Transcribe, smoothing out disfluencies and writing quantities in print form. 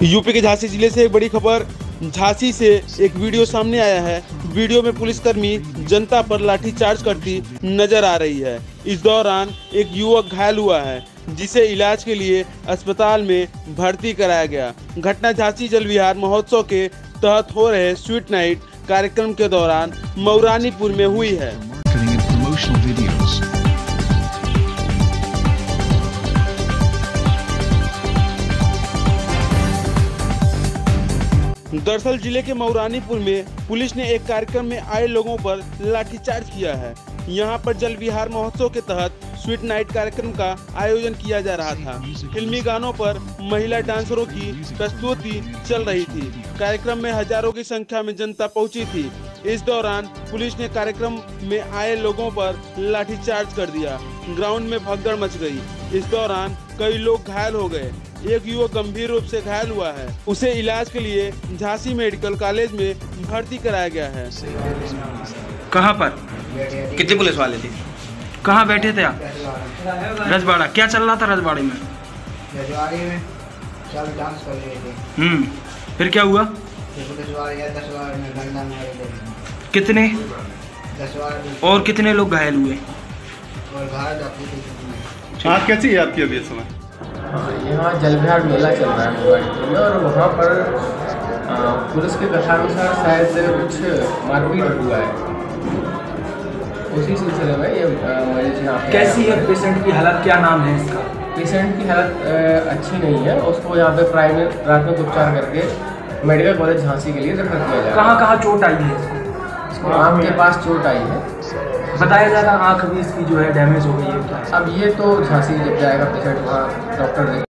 UP के झांसी जिले से एक बड़ी खबर। झांसी से एक वीडियो सामने आया है। वीडियो में पुलिसकर्मी जनता पर लाठीचार्ज करती नजर आ रही है। इस दौरान एक युवक घायल हुआ है, जिसे इलाज के लिए अस्पताल में भर्ती कराया गया। घटना झांसी जल विहार महोत्सव के तहत हो रहे स्वीट नाइट कार्यक्रम के दौरान मऊरानीपुर में हुई है। दरअसल जिले के मऊरानीपुर में पुलिस ने एक कार्यक्रम में आए लोगों पर लाठीचार्ज किया है। यहां पर जल विहार महोत्सव के तहत स्वीट नाइट कार्यक्रम का आयोजन किया जा रहा था। फिल्मी गानों पर महिला डांसरों की प्रस्तुति चल रही थी। कार्यक्रम में हजारों की संख्या में जनता पहुंची थी। इस दौरान पुलिस ने कार्यक्रम में आए लोगों पर लाठीचार्ज कर दिया। ग्राउंड में भगदड़ मच गई। इस दौरान कई लोग घायल हो गए। एक युवक गंभीर रूप से घायल हुआ है। उसे इलाज के लिए झांसी मेडिकल कॉलेज में भर्ती कराया गया है। कहाँ पर? कितने पुलिस वाले थे? कहाँ बैठे थे आप? रजवाड़ा। क्या चल रहा था रजवाड़े में? रजवाड़े में सब डांस कर रहे थे। फिर क्या हुआ? पुलिस वाले 10 बार में डंडा मारे थे। कितने? 10 बार। और कितने लोग घायल हुए? और घायल डॉक्टर। हाँ, कैसी है आपकी अभी इस समय? यहाँ जल विहार मेला चल रहा है मऊरानीपुर में, और वहाँ पर पुलिस के कथानुसार शायद कुछ मारपीट हुआ है। उसी सिलसिले में ये मरीज यहाँ पे। कैसी है पेशेंट की हालत? क्या नाम है इसका? पेशेंट की हालत अच्छी नहीं है। उसको यहाँ पे प्राथमिक उपचार करके मेडिकल कॉलेज झांसी के लिए रेफर किया जाएगा। कहाँ चोट आई है इसको? आँख के पास चोट आई है। बताया जा रहा आँख भी इसकी जो है डैमेज हो गई है। अब ये तो झांसी जब जाएगा पेशेंट, वहाँ डॉक्टर